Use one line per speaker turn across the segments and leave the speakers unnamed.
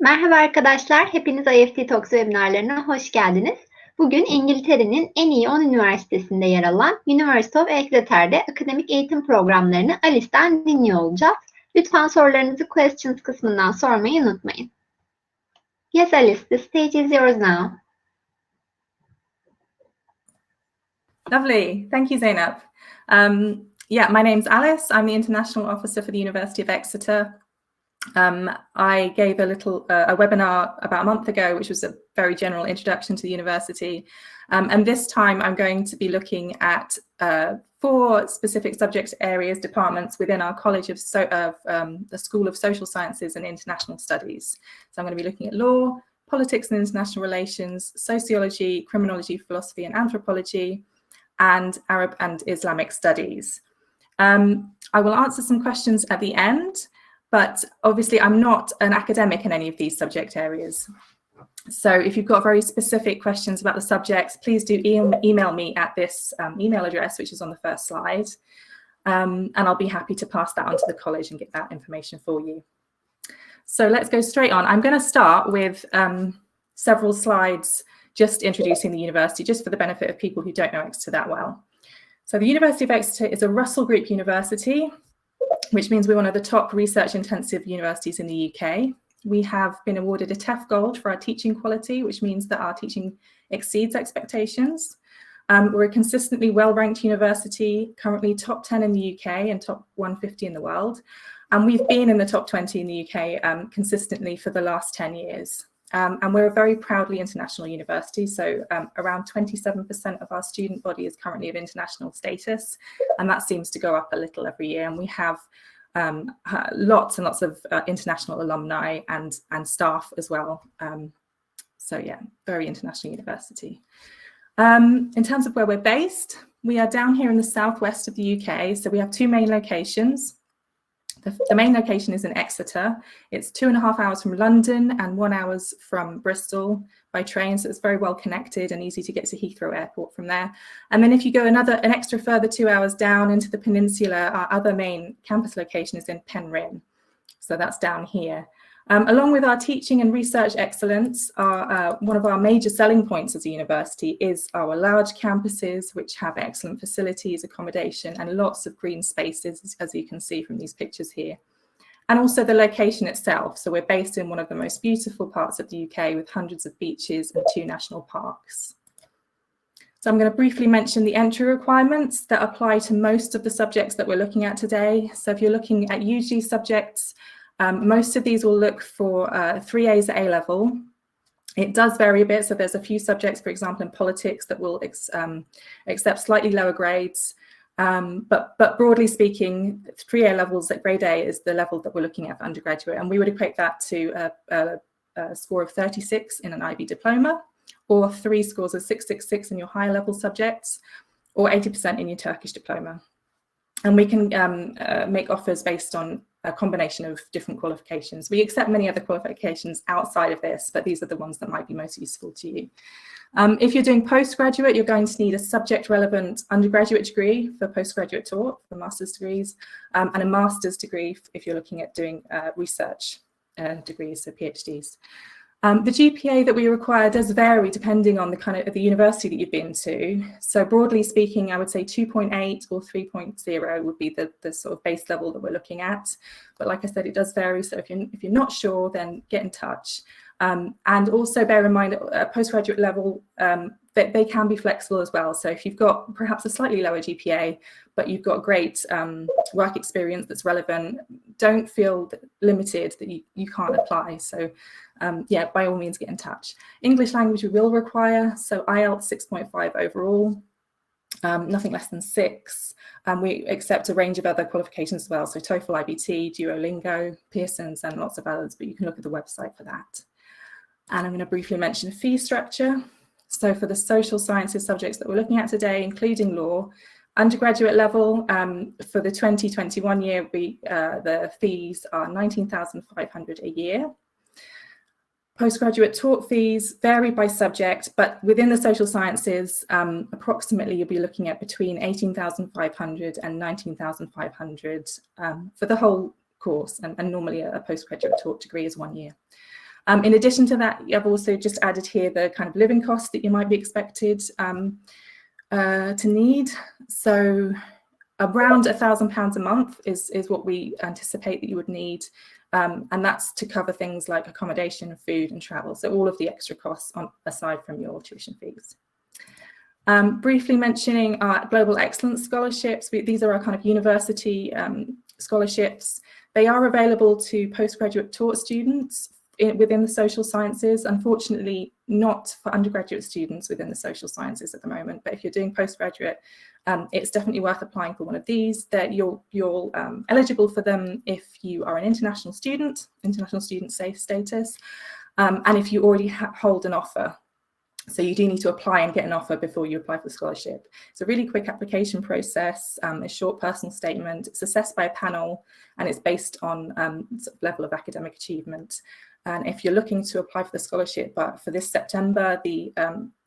Merhaba arkadaşlar, hepiniz IEFT Talks webinarlarına hoş geldiniz. Bugün İngiltere'nin en iyi 10 üniversitesinde yer alan University of Exeter'de akademik eğitim programlarını Alice'den dinliyor olacağız. Lütfen sorularınızı questions kısmından sormayı unutmayın. Yes Alice, the stage is yours now.
Lovely, thank you Zainab. My name's Alice. I'm the International Officer for the University of Exeter. I gave a webinar about a month ago, which was a very general introduction to the university. And this time I'm going to be looking at 4 specific subject areas, departments within our College of the School of Social Sciences and International Studies. So I'm going to be looking at law, politics and international relations, sociology, criminology, philosophy and anthropology, and Arab and Islamic studies. I will answer some questions at the end. But obviously, I'm not an academic in any of these subject areas. So if you've got very specific questions about the subjects, please do email me at this email address, which is on the first slide. And I'll be happy to pass that on to the college and get that information for you. So let's go straight on. I'm going to start with several slides just introducing the university, just for the benefit of people who don't know Exeter that well. So the University of Exeter is a Russell Group university, which means we're one of the top research-intensive universities in the UK. We have been awarded a TEF Gold for our teaching quality, which means that our teaching exceeds expectations. We're a consistently well-ranked university, currently top 10 in the UK and top 150 in the world. And we've been in the top 20 in the UK consistently for the last 10 years. And we're a very proudly international university, so around 27% of our student body is currently of international status, and that seems to go up a little every year. And we have lots and lots of international alumni and staff as well. So yeah, very international university. In terms of where we're based, we are down here in the southwest of the UK, so we have 2 main locations. The main location is in Exeter. It's 2.5 hours from London and 1 hour from Bristol by train, so it's very well connected and easy to get to Heathrow Airport from there. And then if you go an extra further 2 hours down into the peninsula, our other main campus location is in Penryn. So that's down here. Along with our teaching and research excellence, one of our major selling points as a university is our large campuses, which have excellent facilities, accommodation, and lots of green spaces, as you can see from these pictures here. And also the location itself. So we're based in one of the most beautiful parts of the UK with hundreds of beaches and 2 national parks. So I'm going to briefly mention the entry requirements that apply to most of the subjects that we're looking at today. So if you're looking at UG subjects, most of these will look for 3 A's at A-level. It does vary a bit, so there's a few subjects, for example, in politics that will accept slightly lower grades. But broadly speaking, 3 A-levels at grade A is the level that we're looking at for undergraduate, and we would equate that to a score of 36 in an IB diploma, or 3 scores of 666 in your higher level subjects, or 80% in your Turkish diploma. And we can make offers based on a combination of different qualifications. We accept many other qualifications outside of this, but these are the ones that might be most useful to you. If you're doing postgraduate, you're going to need a subject-relevant undergraduate degree for postgraduate talk, for master's degrees, and a master's degree if you're looking at doing research degrees, so PhDs. The GPA that we require does vary depending on the university that you've been to. So broadly speaking, I would say 2.8 or 3.0 would be the sort of base level that we're looking at. But like I said, it does vary. So if you're not sure, then get in touch. And also bear in mind at postgraduate level, they can be flexible as well. So if you've got perhaps a slightly lower GPA, but you've got great work experience that's relevant, don't feel limited that you can't apply. So yeah, by all means, get in touch. English language we will require, so IELTS 6.5 overall, nothing less than 6. We accept a range of other qualifications as well, so TOEFL, IBT, Duolingo, Pearson's, and lots of others, but you can look at the website for that. And I'm going to briefly mention a fee structure. So for the social sciences subjects that we're looking at today, including law, undergraduate level, for the 2021 year, the fees are £19,500 a year. Postgraduate taught fees vary by subject, but within the social sciences, approximately you'll be looking at between £18,500 and £19,500 for the whole course, and normally a postgraduate taught degree is 1 year. In addition to that, I've also just added here the kind of living costs that you might be expected to need. So around £1,000 a month is what we anticipate that you would need. And that's to cover things like accommodation, food and travel. So all of the extra costs aside from your tuition fees. Briefly mentioning our Global Excellence Scholarships. These are our kind of university scholarships. They are available to postgraduate taught students within the social sciences. Unfortunately, not for undergraduate students within the social sciences at the moment. But if you're doing postgraduate, it's definitely worth applying for one of these. That you're eligible for them if you are an international student status, and if you already hold an offer. So you do need to apply and get an offer before you apply for the scholarship. It's a really quick application process, a short personal statement. It's assessed by a panel, and it's based on sort of level of academic achievement. And if you're looking to apply for the scholarship, but for this September, the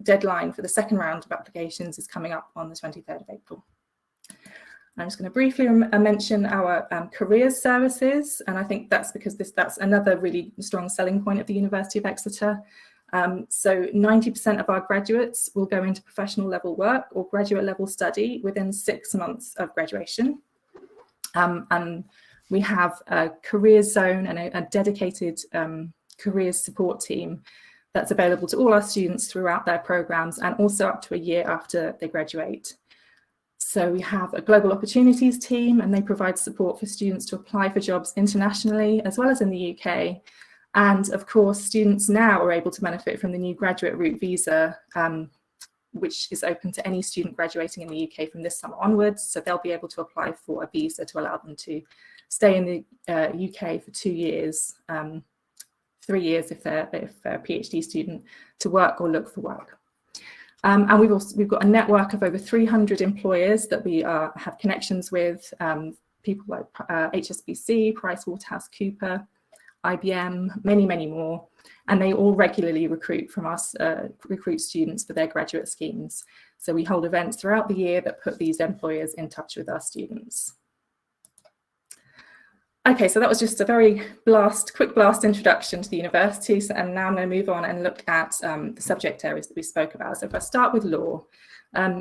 deadline for the second round of applications is coming up on the 23rd of April. I'm just going to briefly mention our careers services, and I think that's because that's another really strong selling point of the University of Exeter. So 90% of our graduates will go into professional level work or graduate level study within 6 months of graduation. And we have a careers zone and a dedicated careers support team that's available to all our students throughout their programs and also up to a year after they graduate. So we have a Global Opportunities team, and they provide support for students to apply for jobs internationally as well as in the UK. And of course, students now are able to benefit from the new graduate route visa, which is open to any student graduating in the UK from this summer onwards. So they'll be able to apply for a visa to allow them to stay in the UK for 2 years, 3 years if they're a PhD student, to work or look for work. And we've got a network of over 300 employers that we have connections with, people like HSBC, PricewaterhouseCoopers, IBM, many more, and they all regularly recruit from us, recruit students for their graduate schemes. So we hold events throughout the year that put these employers in touch with our students. Okay, so that was just a very quick blast introduction to the university, and now I'm going to move on and look at the subject areas that we spoke about. So if I start with law,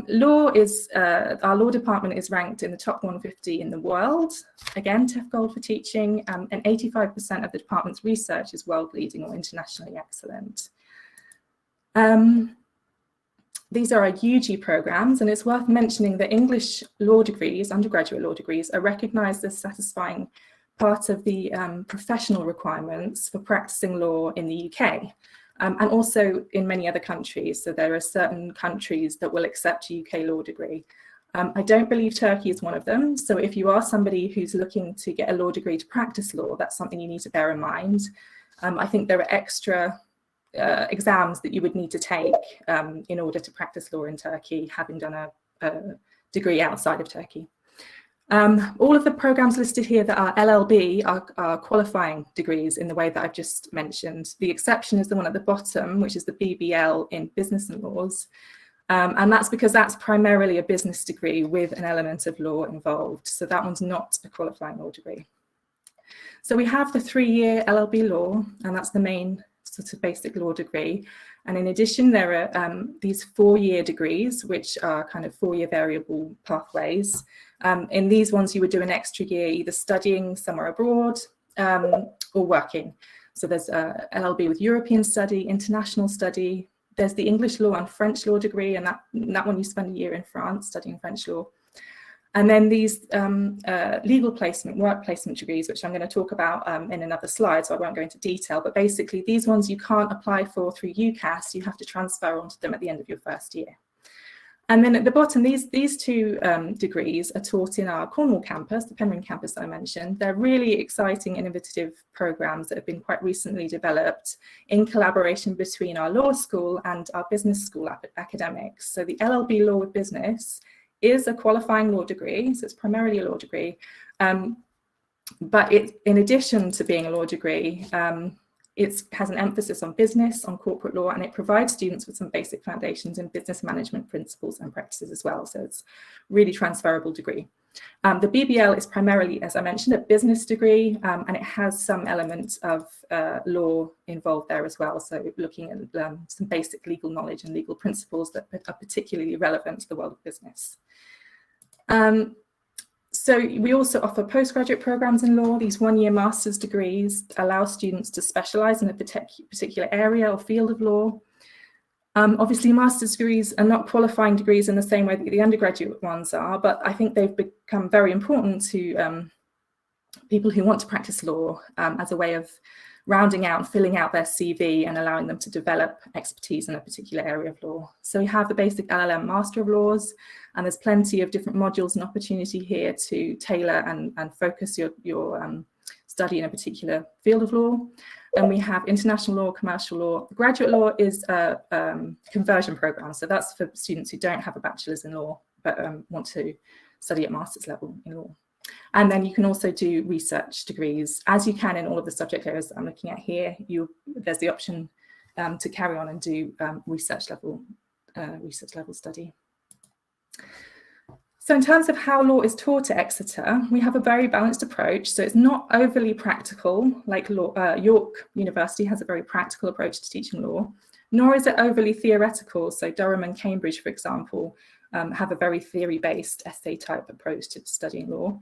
law is, our law department is ranked in the top 150 in the world, again, TEF Gold for teaching, and 85% of the department's research is world leading or internationally excellent. These are our UG programs, and it's worth mentioning that English law degrees, undergraduate law degrees, are recognised as satisfying part of the professional requirements for practicing law in the UK. And also in many other countries. So there are certain countries that will accept a UK law degree. I don't believe Turkey is one of them. So if you are somebody who's looking to get a law degree to practice law, that's something you need to bear in mind. I think there are extra exams that you would need to take in order to practice law in Turkey, having done a degree outside of Turkey. All of the programs listed here that are LLB are qualifying degrees in the way that I've just mentioned. The exception is the one at the bottom, which is the BBL in business and laws. And that's because that's primarily a business degree with an element of law involved. So that one's not a qualifying law degree. So we have the 3-year LLB law, and that's the main sort of basic law degree. And in addition, there are these 4-year degrees, which are kind of 4-year variable pathways. In these ones, you would do an extra year either studying somewhere abroad or working. So there's LLB with European study, international study. There's the English law and French law degree, and that one you spend a year in France studying French law. And then these legal placement, work placement degrees, which I'm going to talk about in another slide, so I won't go into detail. But basically, these ones you can't apply for through UCAS. You have to transfer onto them at the end of your first year. And then at the bottom, these two degrees are taught in our Cornwall campus, the Penryn campus that I mentioned. They're really exciting, innovative programs that have been quite recently developed in collaboration between our law school and our business school academics. So the LLB Law with Business is a qualifying law degree, so it's primarily a law degree, but in addition to being a law degree, it has an emphasis on business, on corporate law, and it provides students with some basic foundations in business management principles and practices as well. So it's a really transferable degree. The BBL is primarily, as I mentioned, a business degree, and it has some elements of law involved there as well. So looking at some basic legal knowledge and legal principles that are particularly relevant to the world of business. So we also offer postgraduate programs in law. These one-year master's degrees allow students to specialize in a particular area or field of law. Obviously, master's degrees are not qualifying degrees in the same way that the undergraduate ones are, but I think they've become very important to people who want to practice law as a way of rounding out and filling out their CV and allowing them to develop expertise in a particular area of law. So we have the basic LLM Master of Laws, and there's plenty of different modules and opportunity here to tailor and focus your study in a particular field of law. And we have international law, commercial law. Graduate law is a conversion program. So that's for students who don't have a bachelor's in law, but want to study at master's level in law. And then you can also do research degrees, as you can in all of the subject areas that I'm looking at here. There's the option to carry on and do research level study. So in terms of how law is taught at Exeter, we have a very balanced approach. So it's not overly practical, like York University has a very practical approach to teaching law, nor is it overly theoretical. So Durham and Cambridge, for example, have a very theory-based essay-type approach to studying law.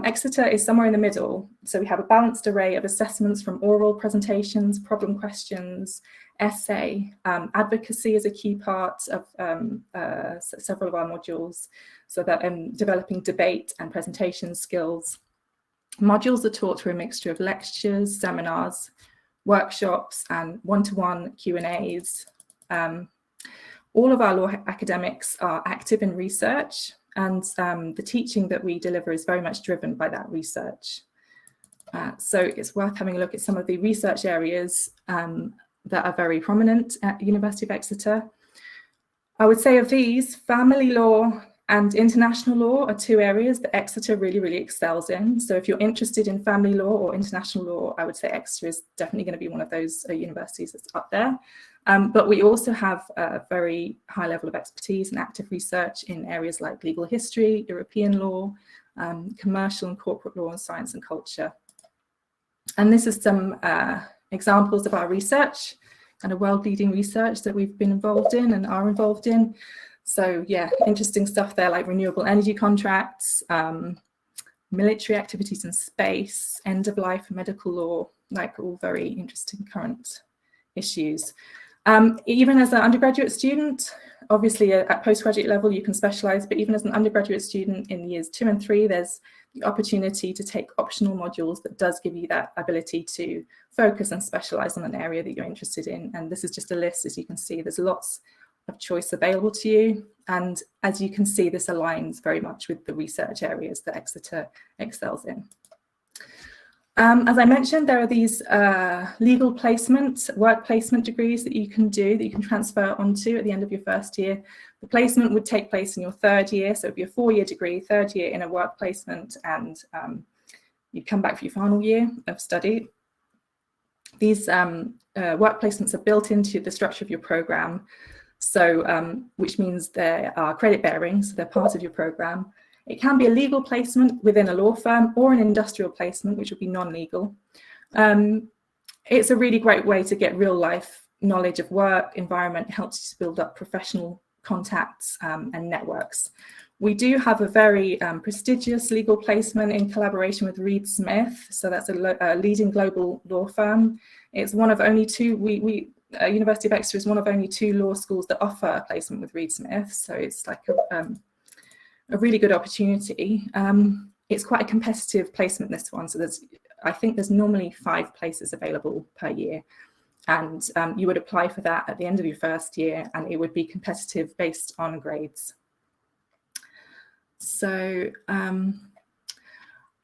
Exeter is somewhere in the middle. So we have a balanced array of assessments from oral presentations, problem questions, essay. Advocacy is a key part of several of our modules, so that developing debate and presentation skills. Modules are taught through a mixture of lectures, seminars, workshops, and one-to-one Q&As. All of our law academics are active in research, and the teaching that we deliver is very much driven by that research. So it's worth having a look at some of the research areas that are very prominent at the University of Exeter. I would say of these, family law and international law are two areas that Exeter really, really excels in. So if you're interested in family law or international law, I would say Exeter is definitely going to be one of those universities that's up there. But we also have a very high level of expertise and active research in areas like legal history, European law, commercial and corporate law, and science and culture. And this is some examples of our research, kind of world-leading research that we've been involved in and are involved in. So yeah, interesting stuff there, like renewable energy contracts, military activities in space, end of life, medical law, like all very interesting current issues. Even as an undergraduate student, obviously at postgraduate level you can specialize, but even as an undergraduate student in years 2 and 3, there's the opportunity to take optional modules that does give you that ability to focus and specialize on an area that you're interested in. And this is just a list, as you can see, there's lots of choice available to you. And as you can see, this aligns very much with the research areas that Exeter excels in. As I mentioned, there are these legal placement, work placement degrees that you can do, that you can transfer onto at the end of your first year. The placement would take place in your 3rd year, so it would be a 4-year degree, 3rd year in a work placement, and you'd come back for your final year of study. These work placements are built into the structure of your program, so which means they are credit bearing, so they're part of your program. It can be a legal placement within a law firm or an industrial placement, which would be non-legal. It's a really great way to get real life knowledge of work, environment, helps you to build up professional contacts and networks. We do have a very prestigious legal placement in collaboration with Reed Smith. So that's a leading global law firm. It's one of only two, University of Exeter is one of only 2 law schools that offer a placement with Reed Smith. So it's like a really good opportunity. It's quite a competitive placement, this one. So I think there's normally 5 places available per year. And you would apply for that at the end of your first year, and it would be competitive based on grades. So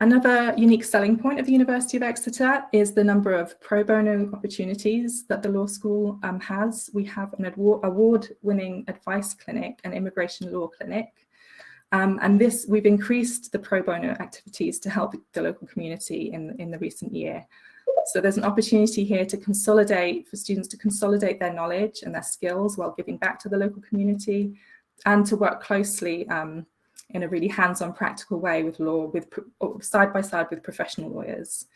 another unique selling point of the University of Exeter is the number of pro bono opportunities that the law school has. We have an award-winning advice clinic, an immigration law clinic. And this, we've increased the pro bono activities to help the local community in the recent year. So there's an opportunity here to consolidate, for students to consolidate their knowledge and their skills while giving back to the local community, and to work closely in a really hands-on practical way with law, side by side with professional lawyers.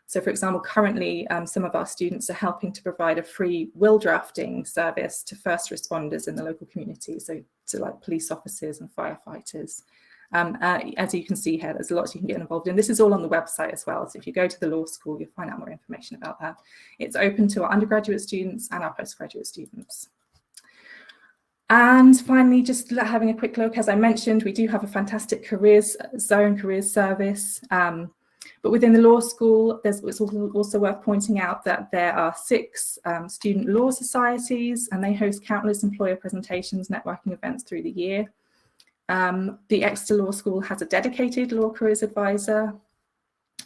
So, for example, currently some of our students are helping to provide a free will drafting service to first responders in the local community, so to like police officers and firefighters. As you can see here, there's lots you can get involved in. This is all on the website as well, so if you go to the law school, you'll find out more information about that. It's open to our undergraduate students and our postgraduate students. And finally, just having a quick look, as I mentioned, we do have a fantastic careers service. But within the law school, it's also worth pointing out that there are 6 student law societies, and they host countless employer presentations, networking events through the year. The Exeter Law School has a dedicated law careers advisor,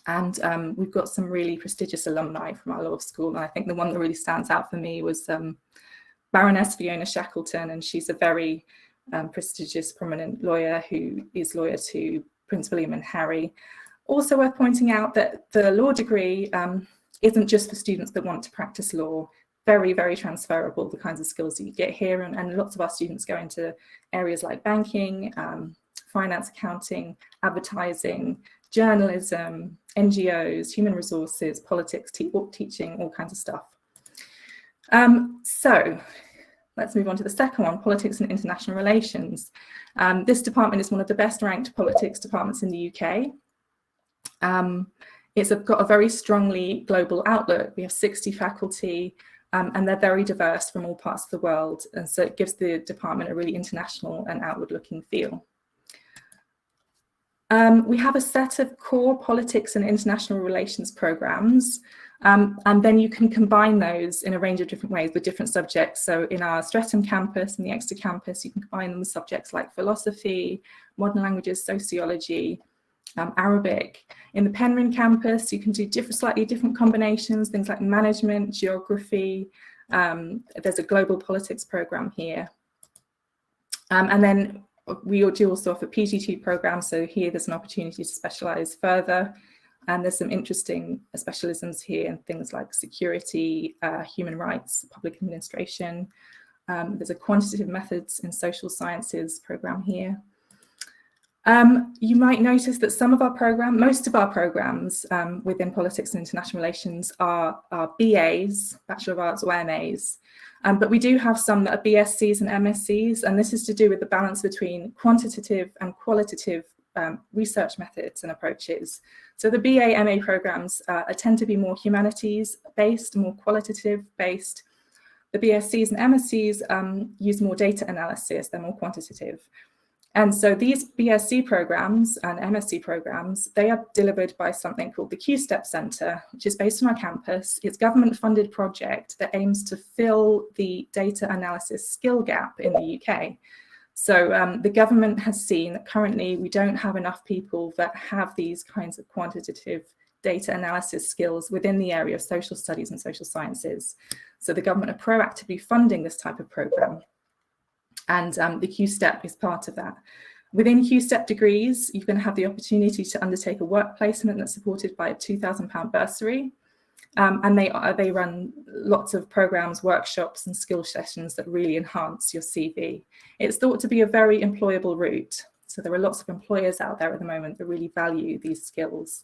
and we've got some really prestigious alumni from our law school. And I think the one that really stands out for me was Baroness Fiona Shackleton, and she's a very prestigious, prominent lawyer who is lawyer to Prince William and Harry. Also worth pointing out that the law degree isn't just for students that want to practice law. Very, very transferable, the kinds of skills that you get here. And lots of our students go into areas like banking, finance, accounting, advertising, journalism, NGOs, human resources, politics, teaching, all kinds of stuff. So let's move on to the second one, politics and international relations. This department is one of the best ranked politics departments in the UK. It's got a very strongly global outlook. We have 60 faculty, and they're very diverse from all parts of the world. And so it gives the department a really international and outward looking feel. We have a set of core politics and international relations programs, and then you can combine those in a range of different ways with different subjects. So in our Streatham campus and the Exeter campus, you can combine them with subjects like philosophy, modern languages, sociology, Arabic. In the Penryn campus, you can do slightly different combinations, things like management, geography. There's a global politics program here. And then we do also offer PGT programs. So here there's an opportunity to specialize further. And there's some interesting specialisms here in things like security, human rights, public administration. There's a quantitative methods in social sciences program here. You might notice that most of our programs within politics and international relations are BAs, Bachelor of Arts or MAs, but we do have some that are BScs and MScs, and this is to do with the balance between quantitative and qualitative research methods and approaches. So the BA, MA programs tend to be more humanities based, more qualitative based. The BScs and MScs use more data analysis, they're more quantitative. And so these BSc programs and MSc programs, they are delivered by something called the Q-STEP Centre, which is based on our campus. It's a government-funded project that aims to fill the data analysis skill gap in the UK. So the government has seen that currently we don't have enough people that have these kinds of quantitative data analysis skills within the area of social studies and social sciences. So the government are proactively funding this type of programme. And the Q-STEP is part of that. Within Q-STEP degrees, you can have the opportunity to undertake a work placement that's supported by a £2,000 bursary. And they run lots of programs, workshops and skill sessions that really enhance your CV. It's thought to be a very employable route. So there are lots of employers out there at the moment that really value these skills.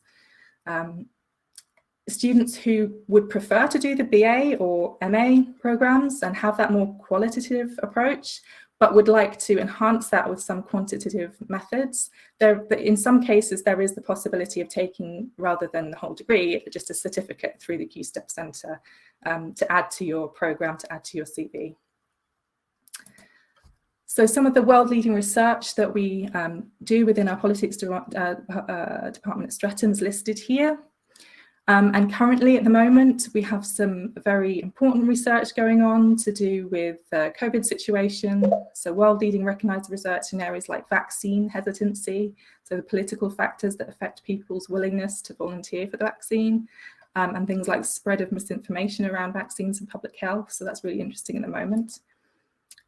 Students who would prefer to do the BA or MA programs and have that more qualitative approach, but would like to enhance that with some quantitative methods. In some cases, there is the possibility of taking, rather than the whole degree, just a certificate through the Q-STEP Centre to add to your programme, to add to your CV. So some of the world-leading research that we do within our politics department at Streatham is listed here. And currently at the moment, we have some very important research going on to do with the COVID situation. So world-leading recognised research in areas like vaccine hesitancy, so the political factors that affect people's willingness to volunteer for the vaccine, and things like spread of misinformation around vaccines and public health. So that's really interesting at the moment.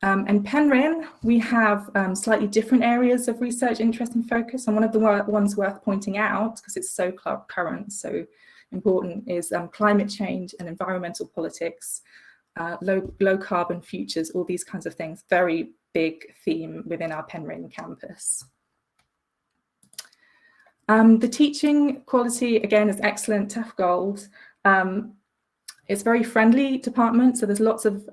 In Penryn, we have slightly different areas of research interest and focus. And one of the ones worth pointing out, because it's so current, so important, is climate change and environmental politics, low carbon futures, all these kinds of things. Very big theme within our Penryn campus. The teaching quality, again, is excellent, TEF Gold. It's a very friendly department, so there's lots of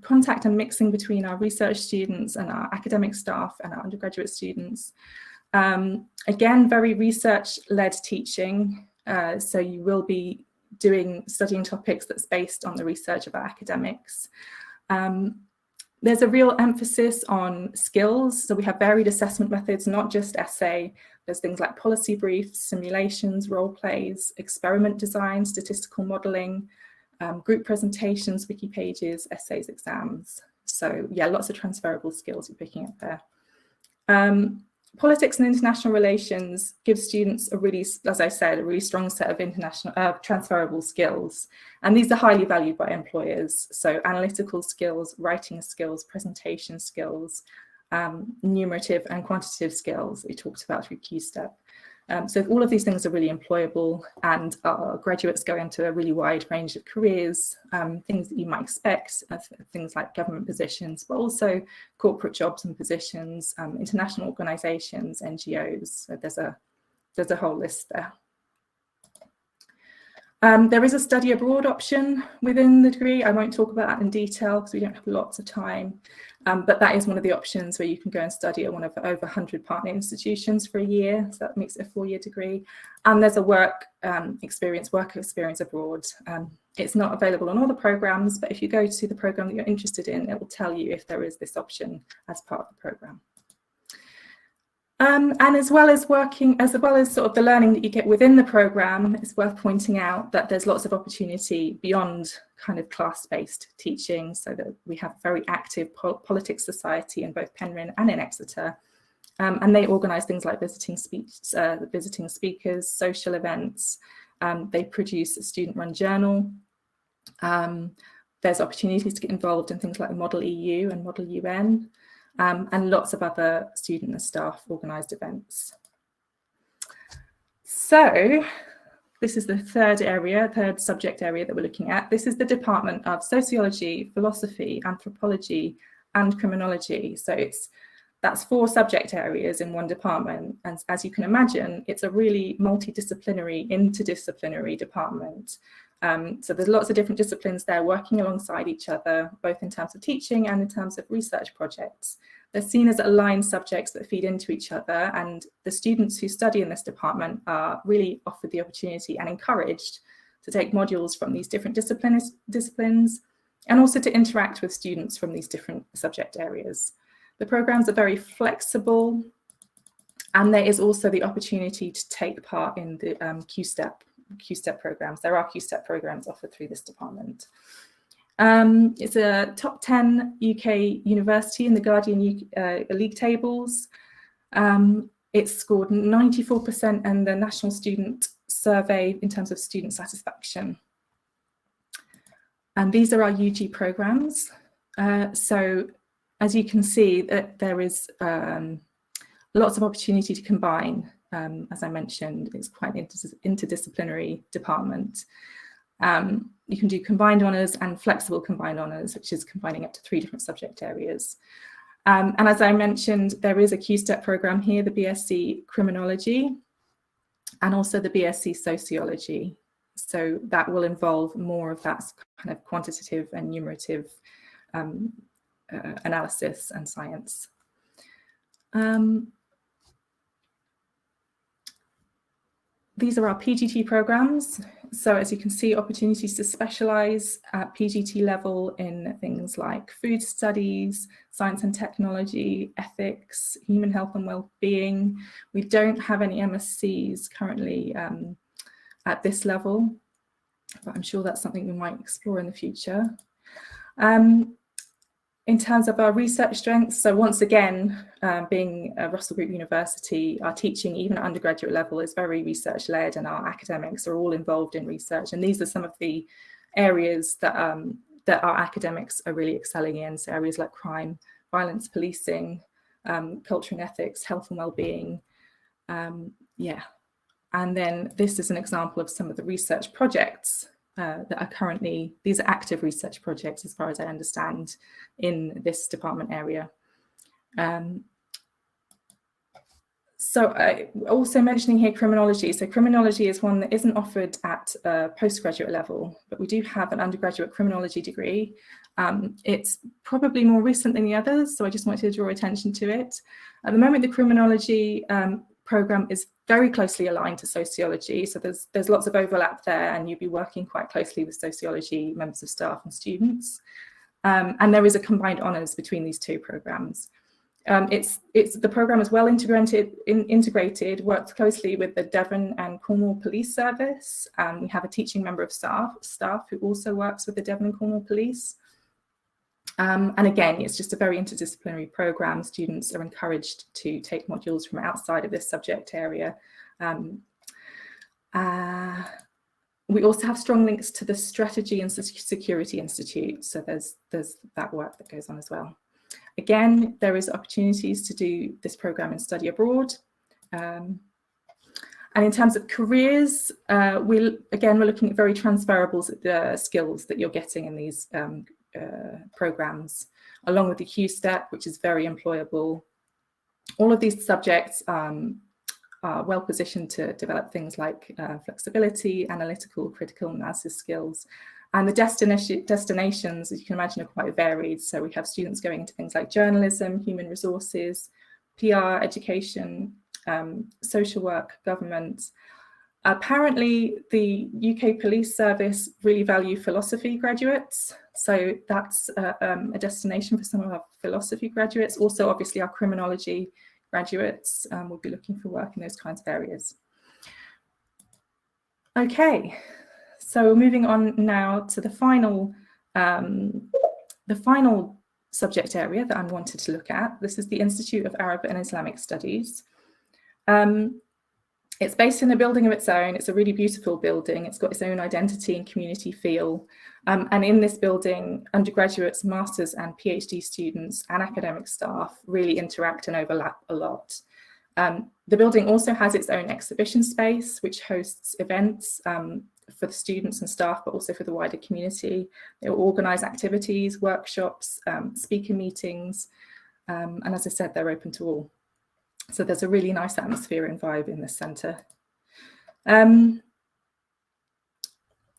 contact and mixing between our research students and our academic staff and our undergraduate students. Again, very research-led teaching, so you will be studying topics that's based on the research of our academics. There's a real emphasis on skills, so we have varied assessment methods, not just essay. There's things like policy briefs, simulations, role plays, experiment design, statistical modelling, group presentations, wiki pages, essays, exams. So yeah, lots of transferable skills you're picking up there. Politics and international relations gives students a really, as I said, a really strong set of international transferable skills. And these are highly valued by employers. So analytical skills, writing skills, presentation skills, numerative and quantitative skills that we talked about through QSTEP. So all of these things are really employable, and our graduates go into a really wide range of careers, things that you might expect, things like government positions, but also corporate jobs and positions, international organisations, NGOs. So there's a whole list there. There is a study abroad option within the degree. I won't talk about that in detail because we don't have lots of time, but that is one of the options where you can go and study at one of over 100 partner institutions for a year. So that makes it a 4-year degree. And there's a work experience abroad. It's not available on all the programs, but if you go to the program that you're interested in, it will tell you if there is this option as part of the program. And as well as sort of the learning that you get within the program, it's worth pointing out that there's lots of opportunity beyond kind of class-based teaching, so that we have a very active politics society in both Penryn and in Exeter. And they organise things like visiting speakers, social events. They produce a student-run journal. There's opportunities to get involved in things like Model EU and Model UN. And lots of other student and staff organised events. So this is the third subject area that we're looking at. This is the Department of Sociology, Philosophy, Anthropology and Criminology. So that's 4 subject areas in one department. And as you can imagine, it's a really multidisciplinary, interdisciplinary department. So there's lots of different disciplines there working alongside each other, both in terms of teaching and in terms of research projects. They're seen as aligned subjects that feed into each other, and the students who study in this department are really offered the opportunity and encouraged to take modules from these different disciplines and also to interact with students from these different subject areas. The programs are very flexible, and there is also the opportunity to take part in the QSTEP programs. There are QSTEP programs offered through this department. It's a top 10 UK university in the Guardian league tables. It's scored 94% in the National Student Survey in terms of student satisfaction. And these are our UG programs. So as you can see, that there is lots of opportunity to combine. As I mentioned, it's quite an interdisciplinary department. You can do combined honours and flexible combined honours, which is combining up to 3 different subject areas. And as I mentioned, there is a QSTEP programme here, the BSc Criminology, and also the BSc Sociology. So that will involve more of that kind of quantitative and numerative analysis and science. These are our PGT programs. So as you can see, opportunities to specialise at PGT level in things like food studies, science and technology, ethics, human health and well-being. We don't have any MSCs currently at this level, but I'm sure that's something we might explore in the future. In terms of our research strengths, so once again, being a Russell Group University, our teaching, even at undergraduate level, is very research-led, and our academics are all involved in research. And these are some of the areas that, that our academics are really excelling in. So areas like crime, violence, policing, culture and ethics, health and well-being. Yeah. And then this is an example of some of the research projects that are currently, these are active research projects as far as I understand in this department area. So also mentioning here criminology. So criminology is one that isn't offered at postgraduate level, but we do have an undergraduate criminology degree. It's probably more recent than the others, so I just wanted to draw attention to it. At the moment, the criminology program is very closely aligned to sociology, so there's lots of overlap there, and you'll be working quite closely with sociology members of staff and students. And there is a combined honours between these two programs. The program is well integrated, works closely with the Devon and Cornwall Police Service. We have a teaching member of staff who also works with the Devon and Cornwall Police. And again, it's just a very interdisciplinary program. Students are encouraged to take modules from outside of this subject area. We also have strong links to the Strategy and Security Institute. So there's that work that goes on as well. Again, there is opportunities to do this program and study abroad. And in terms of careers, we're looking at very transferable skills that you're getting in these programs, along with the Q step, which is very employable. All of these subjects are well positioned to develop things like flexibility, analytical, critical analysis skills. And the destinations, as you can imagine, are quite varied. So we have students going into things like journalism, human resources, PR, education, social work, government. Apparently, the UK Police Service really value philosophy graduates. So that's a destination for some of our philosophy graduates. Also, obviously, our criminology graduates will be looking for work in those kinds of areas. Okay. So moving on now to the final subject area that I wanted to look at. This is the Institute of Arab and Islamic Studies. It's based in a building of its own. It's a really beautiful building. It's got its own identity and community feel. And in this building, undergraduates, masters and PhD students and academic staff really interact and overlap a lot. The building also has its own exhibition space, which hosts events for the students and staff, but also for the wider community. They will organise activities, workshops, speaker meetings, and as I said, they're open to all. So there's a really nice atmosphere and vibe in this centre. The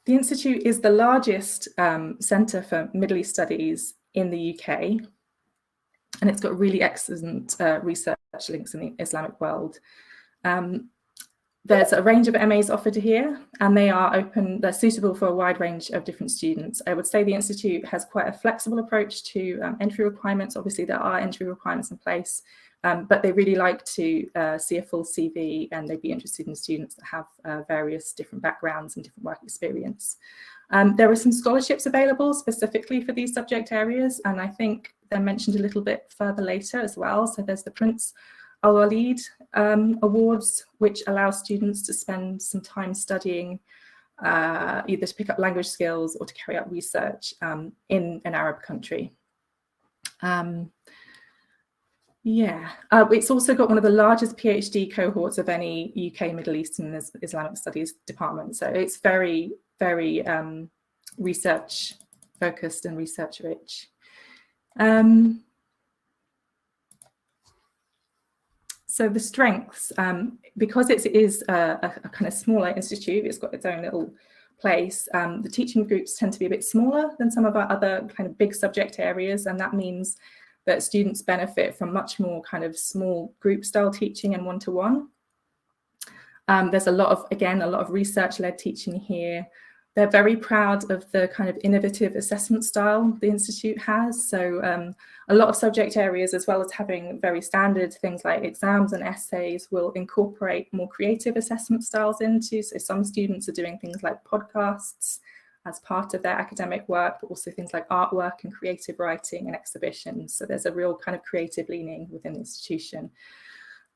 Institute is the largest centre for Middle East studies in the UK, and it's got really excellent research links in the Islamic world. There's a range of MAs offered here, and they're suitable for a wide range of different students. I would say the Institute has quite a flexible approach to entry requirements. Obviously, there are entry requirements in place, but they really like to see a full CV, and they'd be interested in students that have various different backgrounds and different work experience. There are some scholarships available specifically for these subject areas, and I think they're mentioned a little bit further later as well. So there's the Prince Al-Walid Awards, which allow students to spend some time studying, either to pick up language skills or to carry out research in an Arab country. It's also got one of the largest PhD cohorts of any UK Middle Eastern and Islamic Studies department. So it's very, very research focused and research rich. So the strengths, because it is a kind of smaller institute, it's got its own little place. The teaching groups tend to be a bit smaller than some of our other kind of big subject areas, and that means that students benefit from much more kind of small group style teaching and one-to-one. There's a lot of research-led teaching here. They're very proud of the kind of innovative assessment style the Institute has. So a lot of subject areas, as well as having very standard things like exams and essays, will incorporate more creative assessment styles into. So some students are doing things like podcasts as part of their academic work, but also things like artwork and creative writing and exhibitions. So there's a real kind of creative leaning within the institution.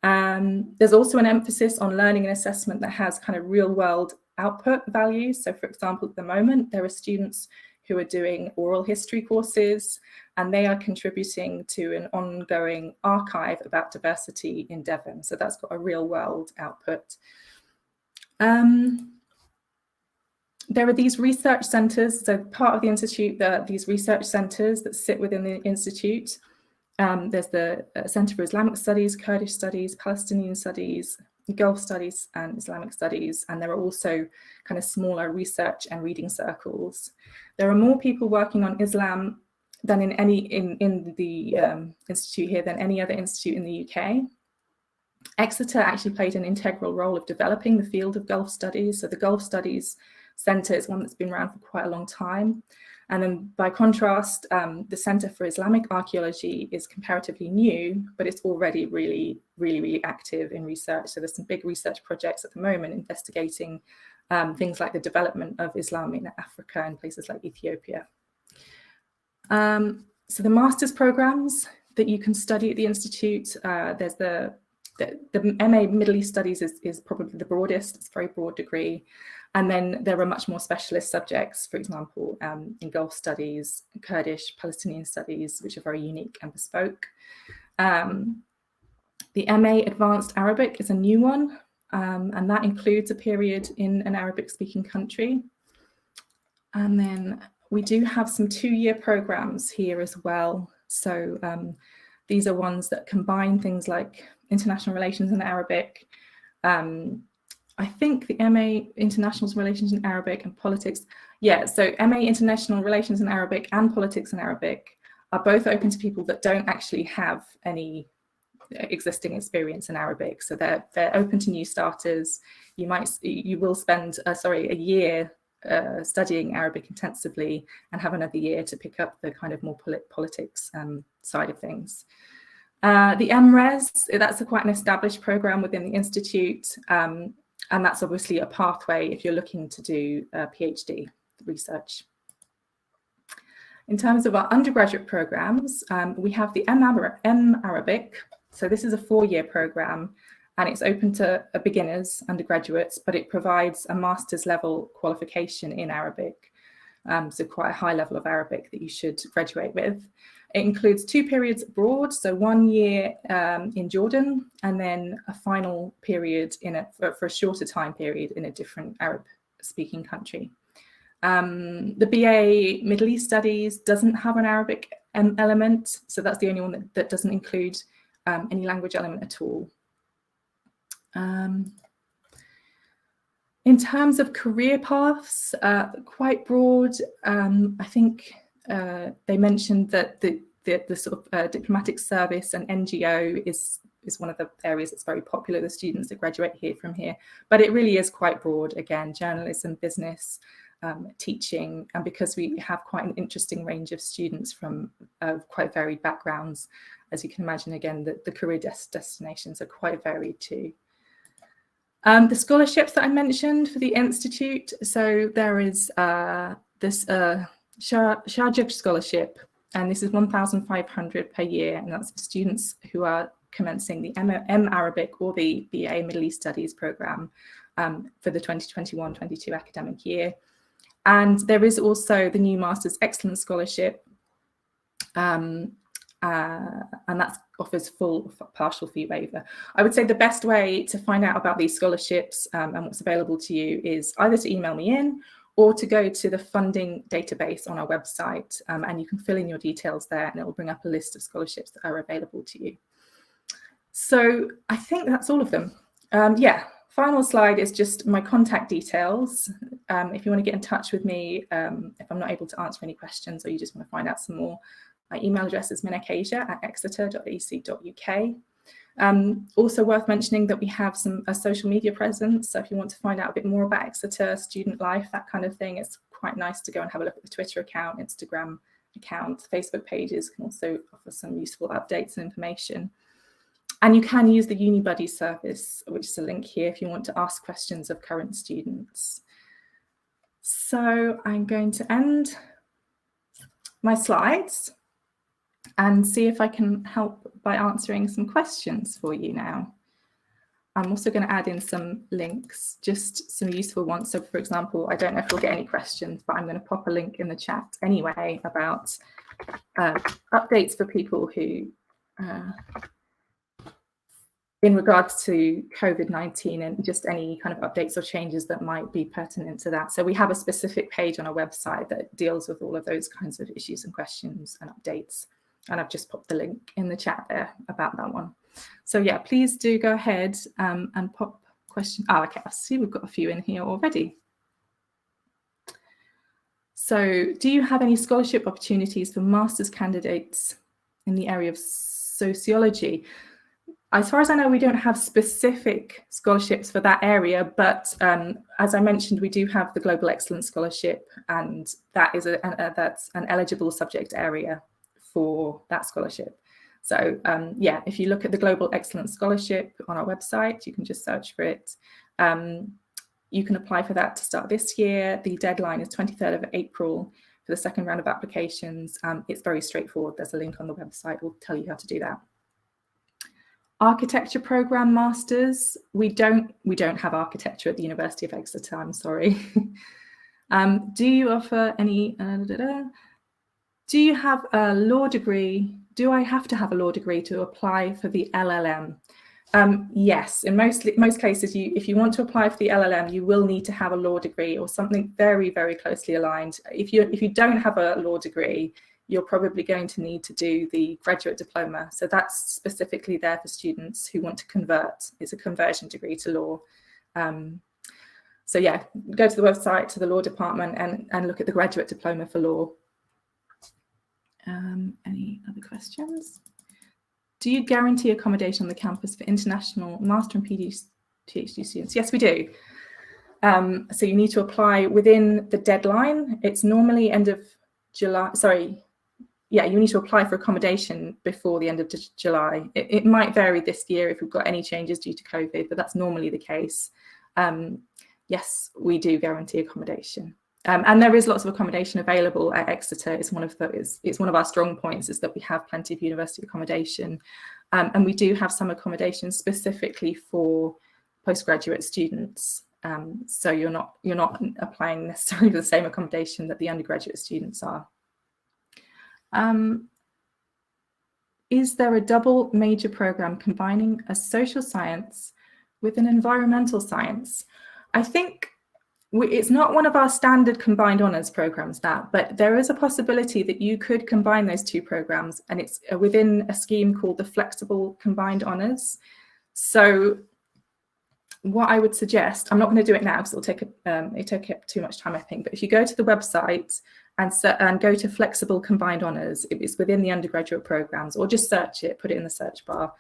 There's also an emphasis on learning and assessment that has kind of real world output values. So for example, at the moment, there are students who are doing oral history courses, and they are contributing to an ongoing archive about diversity in Devon. So that's got a real world output. There are these research centres. So part of the Institute, these research centres that sit within the Institute. There's the Center for Islamic Studies, Kurdish Studies, Palestinian Studies, Gulf Studies and Islamic Studies, and there are also kind of smaller research and reading circles. There are more people working on Islam than in the institute here than any other institute in the UK. Exeter actually played an integral role of developing the field of Gulf Studies. So the Gulf Studies Centre is one that's been around for quite a long time. And then by contrast, the Centre for Islamic Archaeology is comparatively new, but it's already really active in research. So there's some big research projects at the moment investigating things like the development of Islam in Africa and places like Ethiopia. So the master's programs that you can study at the Institute, there's the MA Middle East Studies is probably the broadest. It's a very broad degree. And then there are much more specialist subjects, for example, in Gulf Studies, Kurdish, Palestinian Studies, which are very unique and bespoke. The MA Advanced Arabic is a new one, and that includes a period in an Arabic-speaking country. And then we do have some 2-year programs here as well. So these are ones that combine things like international relations in Arabic. I think the MA International Relations in Arabic and Politics. Yeah, so MA International Relations in Arabic and Politics in Arabic are both open to people that don't actually have any existing experience in Arabic. So they're open to new starters. You will spend a year studying Arabic intensively and have another year to pick up the kind of more politics side of things. The MRes, that's quite an established program within the Institute, and that's obviously a pathway if you're looking to do PhD research. In terms of our undergraduate programs, we have the M Arabic. So this is a 4-year program, and it's open to beginners, undergraduates, but it provides a master's level qualification in Arabic. So quite a high level of Arabic that you should graduate with. It includes 2 periods abroad, so 1 year in Jordan, and then a final period for a shorter time period in a different Arab-speaking country. The BA Middle East Studies doesn't have an Arabic element, so that's the only one that doesn't include any language element at all. In terms of career paths, quite broad. I think they mentioned that the sort of diplomatic service and NGO is one of the areas that's very popular with students that graduate here from here. But it really is quite broad. Again, journalism, business, teaching, and because we have quite an interesting range of students from quite varied backgrounds, as you can imagine, again, the career destinations are quite varied too. The scholarships that I mentioned for the Institute, so there is this Sharjah scholarship, and this is 1,500 per year, and that's for students who are commencing the M Arabic or the BA Middle East Studies program for the 2021-22 academic year. And there is also the new Masters Excellence Scholarship, and that offers full partial fee waiver. I would say the best way to find out about these scholarships and what's available to you is either to email me in or to go to the funding database on our website, and you can fill in your details there and it will bring up a list of scholarships that are available to you. So I think that's all of them. Final slide is just my contact details. If you want to get in touch with me, if I'm not able to answer any questions or you just want to find out some more, my email address is minacasia@exeter.ac.uk. Also worth mentioning that we have a social media presence. So if you want to find out a bit more about Exeter, student life, that kind of thing, it's quite nice to go and have a look at the Twitter account, Instagram account, Facebook pages can also offer some useful updates and information. And you can use the UniBuddy service, which is a link here if you want to ask questions of current students. So I'm going to end my slides and see if I can help by answering some questions for you now. I'm also going to add in some links, just some useful ones. So for example, I don't know if we'll get any questions, but I'm going to pop a link in the chat anyway about updates for people who in regards to COVID-19 and just any kind of updates or changes that might be pertinent to that. So we have a specific page on our website that deals with all of those kinds of issues and questions and updates And I've just popped the link in the chat there about that one. So yeah, please do go ahead and pop questions. Oh, okay, I see we've got a few in here already. So do you have any scholarship opportunities for master's candidates in the area of sociology? As far as I know, we don't have specific scholarships for that area, but as I mentioned, we do have the Global Excellence Scholarship, and that is that's an eligible subject area for that scholarship. So yeah, if you look at the Global Excellence Scholarship on our website, you can just search for it. You can apply for that to start this year. The deadline is 23rd of April for the second round of applications. It's very straightforward. There's a link on the website. We'll tell you how to do that. Architecture program masters, we don't have architecture at the University of Exeter, I'm sorry. Do you offer any, do you have a law degree? Do I have to have a law degree to apply for the LLM? Yes, in most cases, if you want to apply for the LLM, you will need to have a law degree or something very, very closely aligned. If you don't have a law degree, you're probably going to need to do the graduate diploma. So that's specifically there for students who want to convert. It's a conversion degree to law. So yeah, go to the website, to the law department, and look at the graduate diploma for law. Any other questions? Do you guarantee accommodation on the campus for international master and PhD students? Yes, we do. So you need to apply within the deadline. It's normally end of July, sorry. Yeah, you need to apply for accommodation before the end of July. It might vary this year if we've got any changes due to COVID, but that's normally the case. Yes, we do guarantee accommodation. And there is lots of accommodation available at Exeter. It's one of our strong points is that we have plenty of university accommodation. And we do have some accommodation specifically for postgraduate students. So you're not applying necessarily for the same accommodation that the undergraduate students are. Is there a double major program combining a social science with an environmental science? I think it's not one of our standard combined honours programs, but there is a possibility that you could combine those two programs, and it's within a scheme called the Flexible Combined Honours. So what I would suggest, I'm not going to do it now because it'll take up too much time, I think, but if you go to the website and go to Flexible Combined Honours, it's within the undergraduate programs, or just search it, put it in the search bar.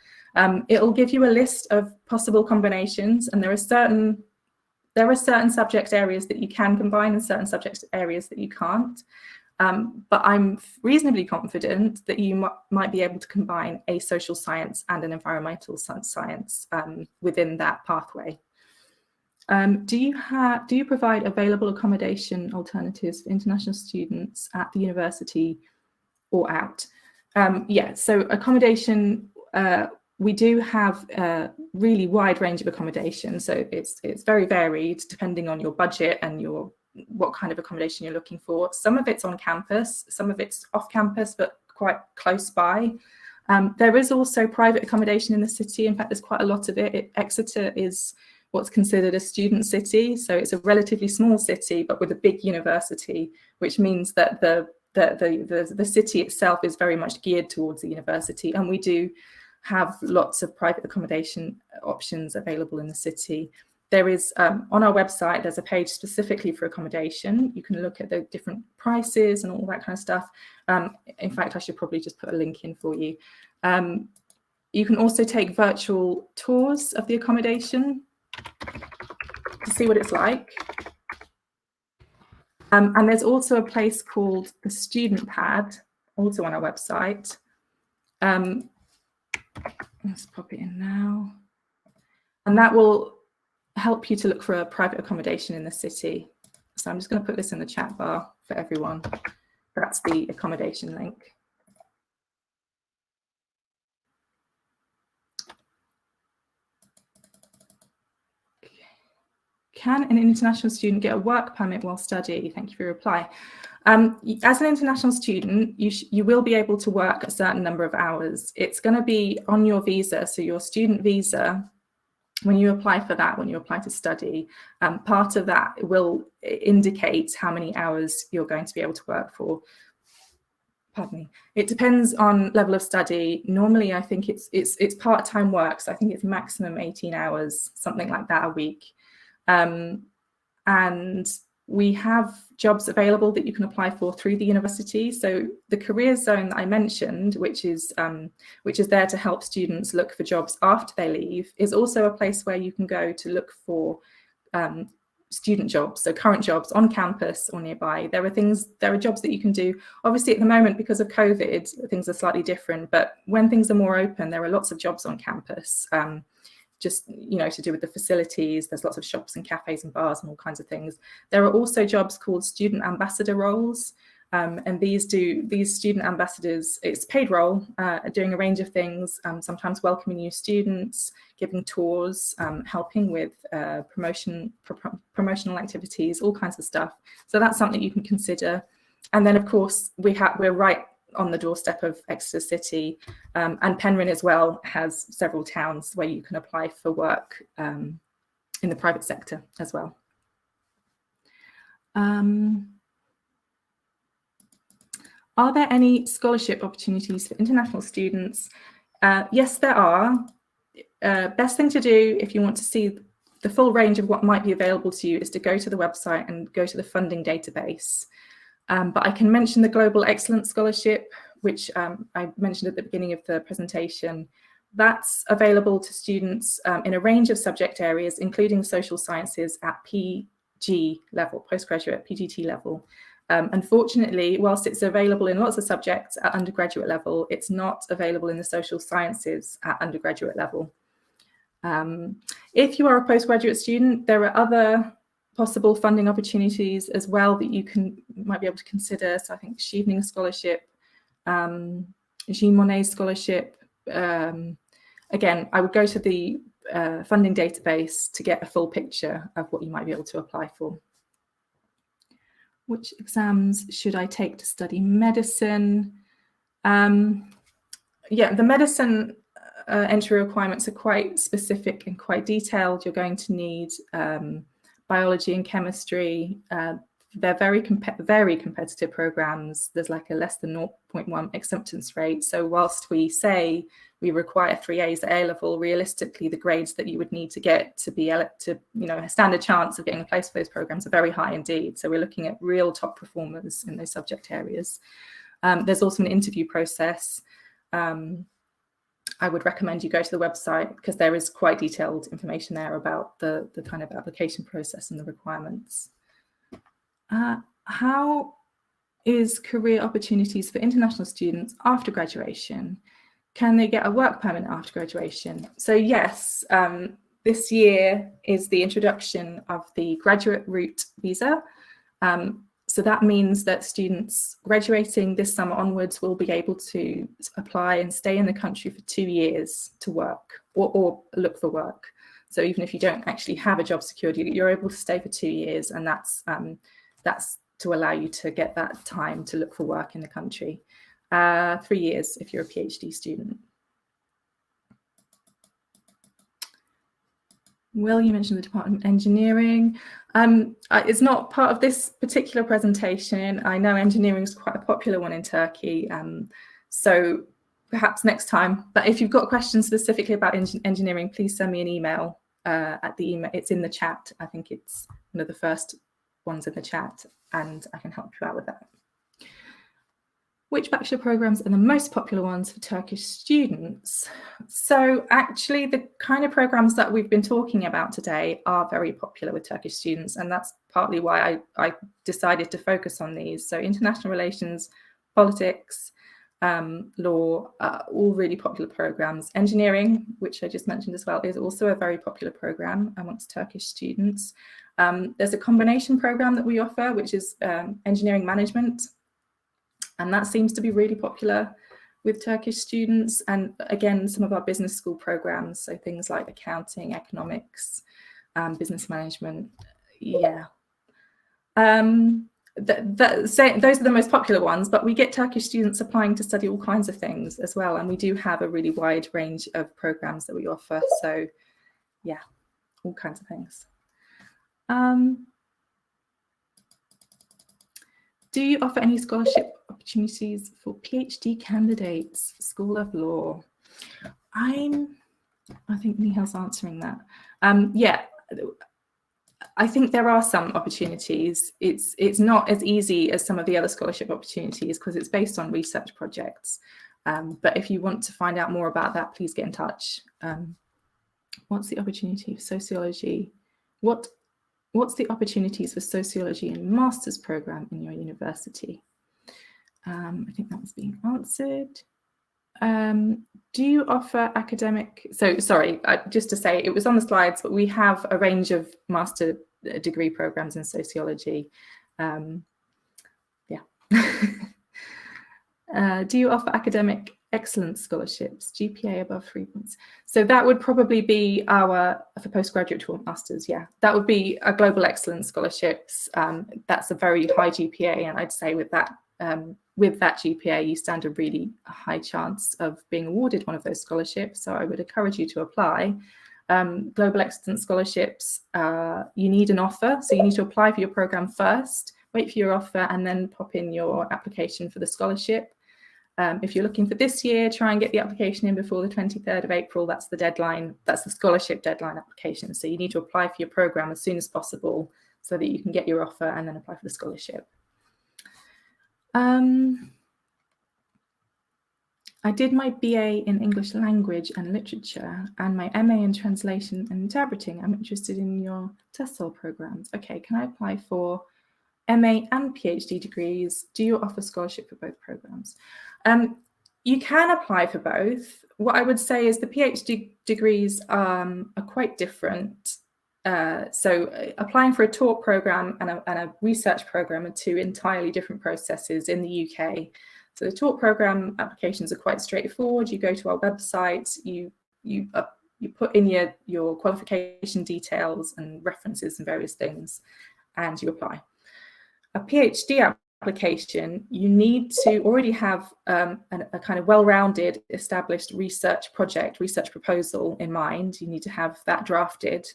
It'll give you a list of possible combinations, and there are certain subject areas that you can combine and certain subject areas that you can't. But I'm reasonably confident that you might be able to combine a social science and an environmental science within that pathway. Do you provide available accommodation alternatives for international students at the university or out? Yeah, so accommodation, we do have a really wide range of accommodation. So it's very varied depending on your budget and what kind of accommodation you're looking for. Some of it's on campus, some of it's off campus, but quite close by. There is also private accommodation in the city. In fact, there's quite a lot of it. Exeter is what's considered a student city. So it's a relatively small city, but with a big university, which means that the city itself is very much geared towards the university. And we do have lots of private accommodation options available in the city. There is, on our website, there's a page specifically for accommodation. You can look at the different prices and all that kind of stuff. In fact, I should probably just put a link in for you. You can also take virtual tours of the accommodation to see what it's like. And there's also a place called the Student Pad, also on our website. Let's pop it in now. And that will help you to look for a private accommodation in the city. So I'm just going to put this in the chat bar for everyone. That's the accommodation link. Can an international student get a work permit while studying? Thank you for your reply. As an international student, you will be able to work a certain number of hours. It's going to be on your visa, so your student visa, when you apply for that, when you apply to study, part of that will indicate how many hours you're going to be able to work for. pardon me, it depends on level of study. Normally, I think it's part-time work, so I think it's maximum 18 hours, something like that a week. And we have jobs available that you can apply for through the university. So the career zone that I mentioned, which is there to help students look for jobs after they leave, is also a place where you can go to look for student jobs, so current jobs on campus or nearby. There are jobs that you can do. Obviously, at the moment, because of COVID, things are slightly different. But when things are more open, there are lots of jobs on campus. Just, to do with the facilities. There's lots of shops and cafes and bars and all kinds of things. There are also jobs called student ambassador roles. And these student ambassadors, it's a paid role, doing a range of things, sometimes welcoming new students, giving tours, helping with promotional activities, all kinds of stuff. So that's something you can consider. And then, of course, we're right on the doorstep of Exeter City, and Penryn as well has several towns where you can apply for work in the private sector as well. Are there any scholarship opportunities for international students? Yes, there are. Best thing to do if you want to see the full range of what might be available to you is to go to the website and go to the funding database. But I can mention the Global Excellence Scholarship, which I mentioned at the beginning of the presentation. That's available to students in a range of subject areas, including social sciences at PG level, postgraduate PGT level. Unfortunately, whilst it's available in lots of subjects at undergraduate level, it's not available in the social sciences at undergraduate level. If you are a postgraduate student, there are other possible funding opportunities as well that you might be able to consider. So I think Schevening Scholarship, Jean Monnet Scholarship. Again, I would go to the funding database to get a full picture of what you might be able to apply for. Which exams should I take to study medicine? The medicine entry requirements are quite specific and quite detailed. You're going to need biology and chemistry. They're very competitive programs. There's like a less than 0.1 acceptance rate. So whilst we say we require 3 A's at A level, realistically, the grades that you would need to get to be a stand a chance of getting a place for those programs are very high indeed. So we're looking at real top performers in those subject areas. There's also an interview process. I would recommend you go to the website because there is quite detailed information there about the kind of application process and the requirements. How is career opportunities for international students after graduation? Can they get a work permit after graduation? So yes, this year is the introduction of the graduate route visa. So that means that students graduating this summer onwards will be able to apply and stay in the country for 2 years to work or look for work. So even if you don't actually have a job secured, you're able to stay for 2 years, and that's to allow you to get that time to look for work in the country. 3 years if you're a PhD student. Will, you mentioned the Department of Engineering. It's not part of this particular presentation. I know engineering is quite a popular one in Turkey, so perhaps next time. But if you've got questions specifically about engineering, please send me an email at the email. It's in the chat. I think it's one of the first ones in the chat, and I can help you out with that. Which bachelor programs are the most popular ones for Turkish students? So actually, the kind of programs that we've been talking about today are very popular with Turkish students, and that's partly why I decided to focus on these. So international relations, politics, law, all really popular programs. Engineering, which I just mentioned as well, is also a very popular program amongst Turkish students. There's a combination program that we offer, which is engineering management. And that seems to be really popular with Turkish students. And again, some of our business school programs, so things like accounting, economics, business management. Yeah. Those are the most popular ones, but we get Turkish students applying to study all kinds of things as well. And we do have a really wide range of programs that we offer. So yeah, all kinds of things. Do you offer any scholarship opportunities for PhD candidates, School of Law? I think Nihal's answering that. Yeah, I think there are some opportunities. It's not as easy as some of the other scholarship opportunities because it's based on research projects. But if you want to find out more about that, please get in touch. What's the opportunity for sociology? What's the opportunities for sociology and master's program in your university? I think that was being answered. Do you offer academic? So sorry, just to say, it was on the slides, but we have a range of master degree programs in sociology. Yeah. Do you offer academic excellence scholarships, GPA above 3 points? So that would probably be our, for postgraduate or masters, yeah. That would be a global excellence scholarships. That's a very high GPA, and I'd say with that GPA, you stand a really high chance of being awarded one of those scholarships. So I would encourage you to apply. Global excellence scholarships, you need an offer. So you need to apply for your program first, wait for your offer, and then pop in your application for the scholarship. If you're looking for this year, try and get the application in before the 23rd of April. That's the deadline. That's the scholarship deadline application. So you need to apply for your program as soon as possible so that you can get your offer and then apply for the scholarship. I did my BA in English language and literature and my MA in translation and interpreting. I'm interested in your TESOL programs. Okay, can I apply for MA and PhD degrees? Do you offer scholarship for both programs? You can apply for both. What I would say is the PhD degrees are quite different. So applying for a taught program and a research program are two entirely different processes in the UK. So the taught program applications are quite straightforward. You go to our website, you put in your qualification details and references and various things, and you apply. A PhD application, you need to already have a kind of well-rounded, established research project, research proposal in mind. You need to have that drafted.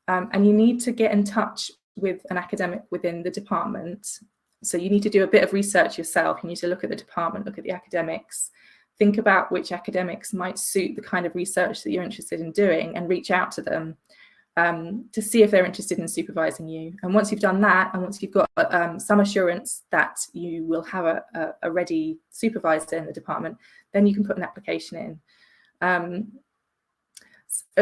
And you need to get in touch with an academic within the department. So you need to do a bit of research yourself. You need to look at the department, look at the academics, think about which academics might suit the kind of research that you're interested in doing, and reach out to them to see if they're interested in supervising you. And once you've done that, and once you've got some assurance that you will have a ready supervisor in the department, then you can put an application in.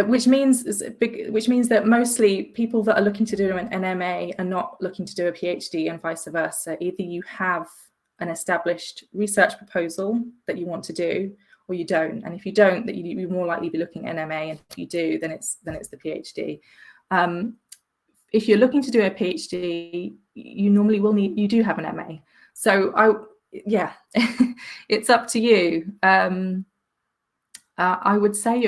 Which means that mostly people that are looking to do an MA are not looking to do a PhD, and vice versa. Either you have an established research proposal that you want to do, or you don't. And if you don't, that you're more likely to be looking at an MA, and if you do, then it's the PhD. If you're looking to do a PhD, you normally will need, you do have an MA. So yeah, it's up to you. I would say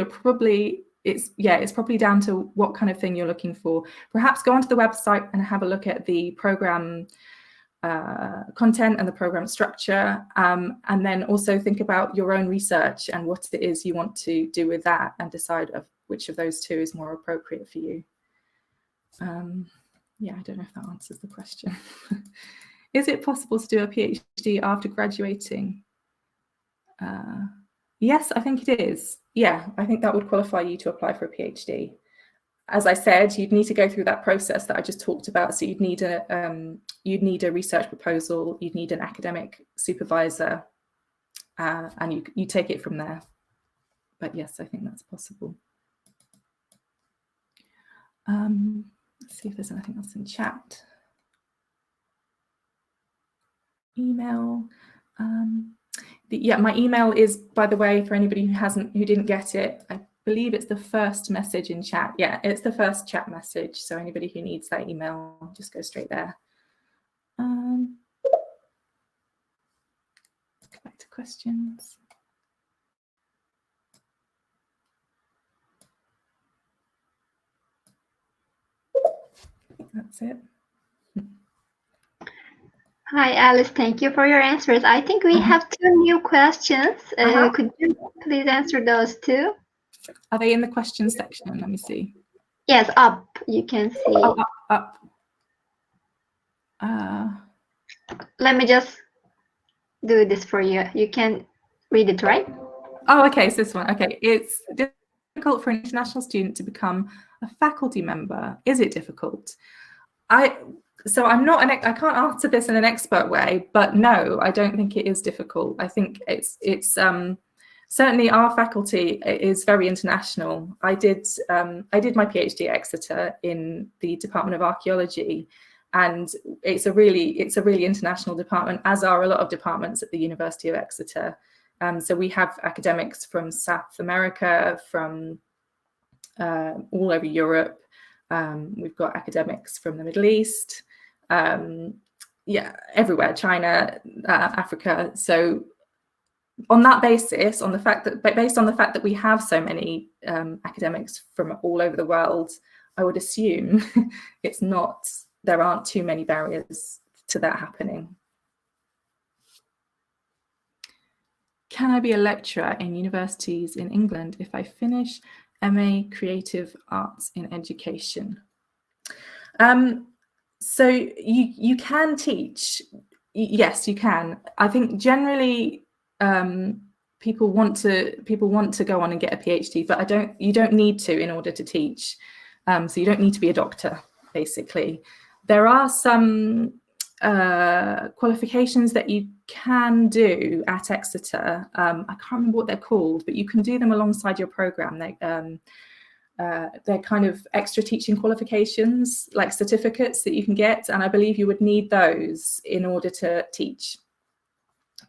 it's probably down to what kind of thing you're looking for. Perhaps go onto the website and have a look at the program content and the program structure, and then also think about your own research and what it is you want to do with that, and decide which of those two is more appropriate for you. Yeah, I don't know if that answers the question. Is it possible to do a PhD after graduating? Yes, I think it is. Yeah, I think that would qualify you to apply for a PhD. As I said, you'd need to go through that process that I just talked about. So you'd need a research proposal, you'd need an academic supervisor, and you take it from there. But yes, I think that's possible. Let's see if there's anything else in chat. Email. Yeah, my email is, by the way, for anybody who didn't get it, I believe it's the first message in chat. Yeah, it's the first chat message. So anybody who needs that email, just go straight there. Go back to questions. I think that's it.
Hi, Alice. Thank you for your answers. I think we have two new questions. Could you please answer those two?
Are they in the questions section? Let me see.
Yes, up. You can see.
Oh, up.
let me just do this for you. You can read it, right?
Oh, okay, it's this one. Okay, it's difficult for an international student to become a faculty member. Is it difficult? So I'm not I can't answer this in an expert way, but no, I don't think it is difficult. I think it's certainly our faculty is very international. I did my PhD at Exeter in the Department of Archaeology, and it's a really international department, as are a lot of departments at the University of Exeter. So we have academics from South America, from all over Europe. We've got academics from the Middle East, everywhere, China, Africa. So on that basis, based on the fact that we have so many academics from all over the world, I would assume there aren't too many barriers to that happening. Can I be a lecturer in universities in England if I finish MA Creative Arts in Education? So you can teach. Yes, you can. I think generally people want to go on and get a PhD, but you don't need to in order to teach. So you don't need to be a doctor, basically. There are some qualifications that you can do at Exeter. I can't remember what they're called, but you can do them alongside your program. They're kind of extra teaching qualifications, like certificates that you can get, and I believe you would need those in order to teach.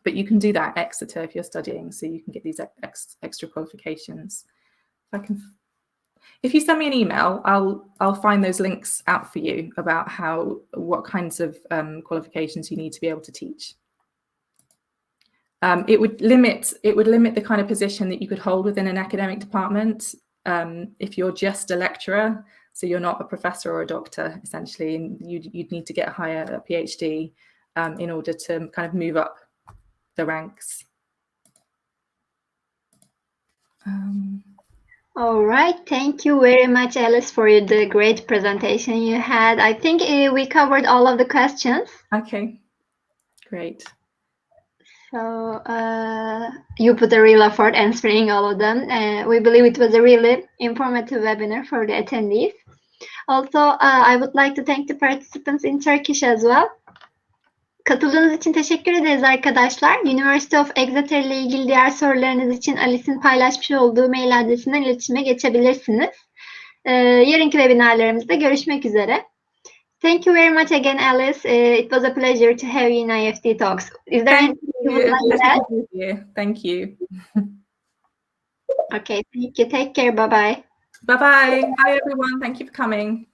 But you can do that at Exeter if you're studying, so you can get these extra qualifications. If you send me an email, I'll find those links out for you about what kinds of qualifications you need to be able to teach. It would limit the kind of position that you could hold within an academic department if you're just a lecturer. So you're not a professor or a doctor, essentially, and you'd need to get a PhD in order to kind of move up the ranks.
All right, thank you very much, Alice, for the great presentation you had. I think we covered all of the questions.
Okay, great.
So you put a real effort answering all of them. We believe it was a really informative webinar for the attendees. Also, I would like to thank the participants in Turkish as well. Katıldığınız için teşekkür ederiz arkadaşlar. University of Exeter ile ilgili diğer sorularınız için Alice'in paylaşmış olduğu mail adresinden iletişime geçebilirsiniz. Yarınki webinarlarımızda görüşmek üzere. Thank you very much again, Alice. It was a pleasure to have you in IEFT Talks. Is there anything you would like to add?
Thank you.
Okay, thank you. Take care. Bye-bye.
Bye-bye. Bye, everyone. Thank you for coming.